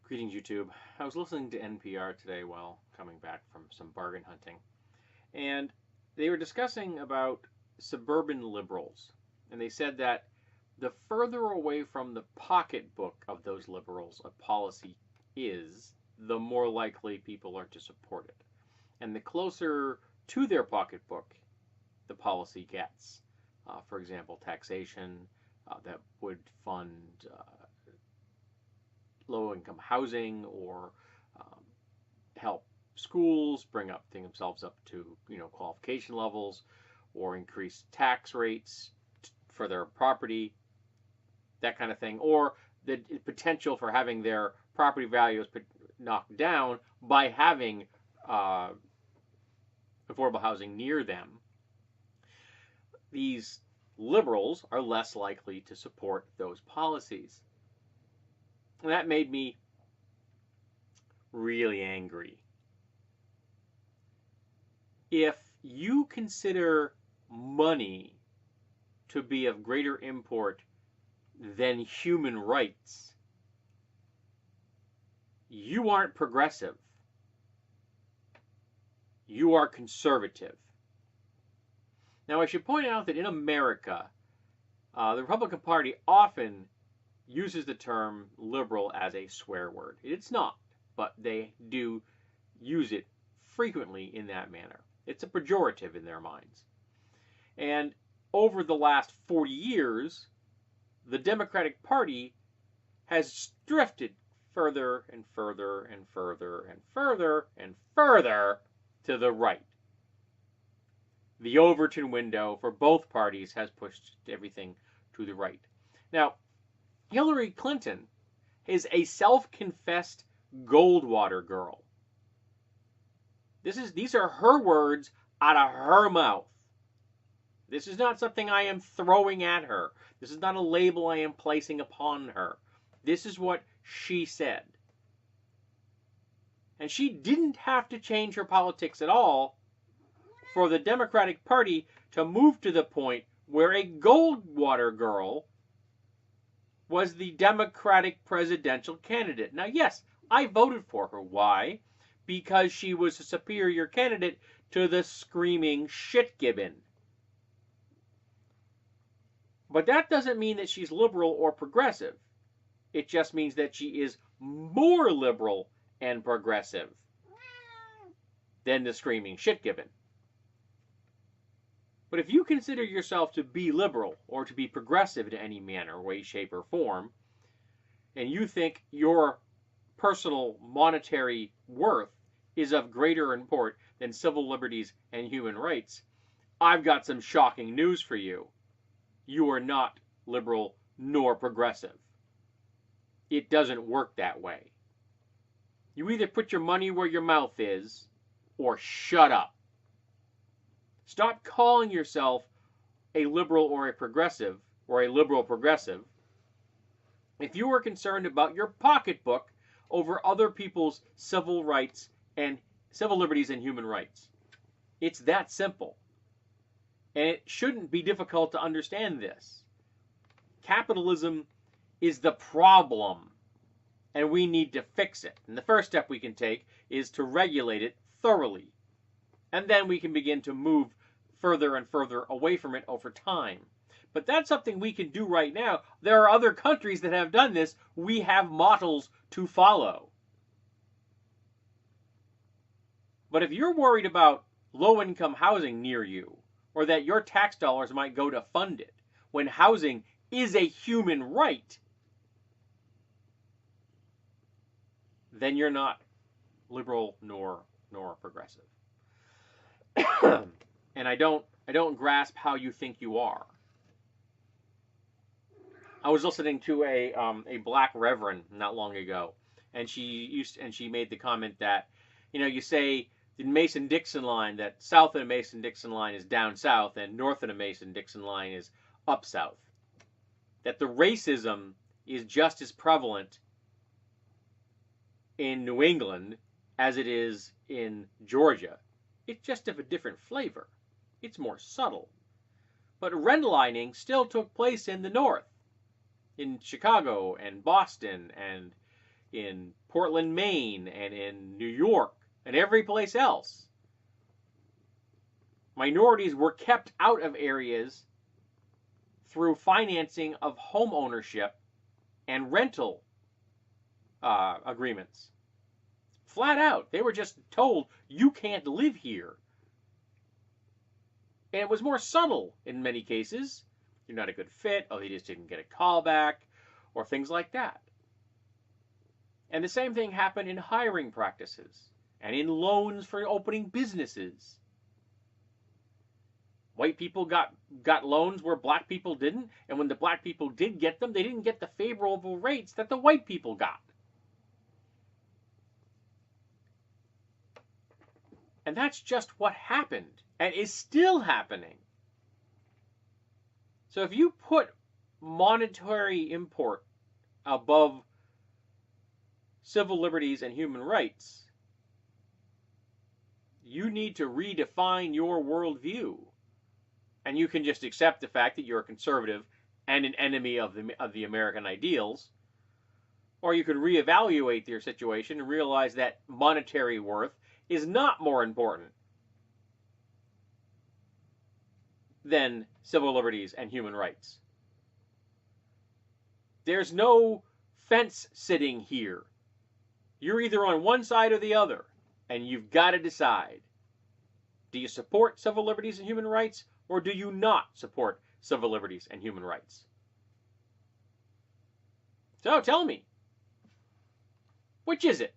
Greetings, YouTube. I was listening to NPR today while coming back from some bargain hunting, and they were discussing about suburban liberals. And they said that the further away from the pocketbook of those liberals a policy is, the more likely people are to support it. And the closer to their pocketbook the policy gets, for example, taxation that would fund low-income housing or um, help schools bring themselves up to qualification levels, or increase tax rates for their property, that kind of thing, or the potential for having their property values knocked down by having uh, affordable housing near them. These liberals are less likely to support those policies. And that made me really angry. If you consider money to be of greater import than human rights, you aren't progressive. You are conservative. Now, I should point out that in America, the Republican Party often uses the term liberal as a swear word. It's not, but they do use it frequently in that manner. It's a pejorative in their minds. And over the last 40 years, the Democratic Party has drifted further and further and further and further and further to the right. The Overton window for both parties has pushed everything to the right. Now, Hillary Clinton is a self-confessed Goldwater girl. These are her words out of her mouth. This is not something I am throwing at her. This is not a label I am placing upon her. This is what she said. And she didn't have to change her politics at all for the Democratic Party to move to the point where a Goldwater girl was the Democratic presidential candidate. Now, yes, I voted for her. Why? Because she was a superior candidate to the screaming shitgibbon. But that doesn't mean that she's liberal or progressive. It just means that she is more liberal and progressive than the screaming shitgibbon. But if you consider yourself to be liberal or to be progressive in any manner, way, shape, or form, and you think your personal monetary worth is of greater import than civil liberties and human rights, I've got some shocking news for you. You are not liberal nor progressive. It doesn't work that way. You either put your money where your mouth is, or shut up. Stop calling yourself a liberal or a progressive, or a liberal progressive, if you are concerned about your pocketbook over other people's civil rights and civil liberties and human rights. It's that simple. And it shouldn't be difficult to understand this. Capitalism is the problem, and we need to fix it. And the first step we can take is to regulate it thoroughly. And then we can begin to move further and further away from it over time. But that's something we can do right now. There are other countries that have done this. We have models to follow. But if you're worried about low-income housing near you, or that your tax dollars might go to fund it, when housing is a human right, then you're not liberal nor progressive. And I don't grasp how you think you are. I was listening to a black reverend not long ago, and she made the comment that, you say the Mason-Dixon line, that south of the Mason-Dixon line is down south and north of the Mason-Dixon line is up south. That the racism is just as prevalent in New England as it is in Georgia. It's just of a different flavor. It's more subtle. But redlining still took place in the north, in Chicago and Boston and in Portland, Maine, and in New York, and every place else. Minorities were kept out of areas through financing of home ownership and rental agreements. Flat out. They were just told, you can't live here. And it was more subtle in many cases. You're not a good fit. Oh, he just didn't get a call back, or things like that. And the same thing happened in hiring practices and in loans for opening businesses. White people got loans where black people didn't, and when the black people did get them, they didn't get the favorable rates that the white people got. And that's just what happened and is still happening. So if you put monetary import above civil liberties and human rights, you need to redefine your worldview. And you can just accept the fact that you're a conservative and an enemy of the American ideals. Or you could reevaluate your situation and realize that monetary worth is not more important than civil liberties and human rights. There's no fence sitting here. You're either on one side or the other, and you've got to decide. Do you support civil liberties and human rights, or do you not support civil liberties and human rights? So tell me, which is it?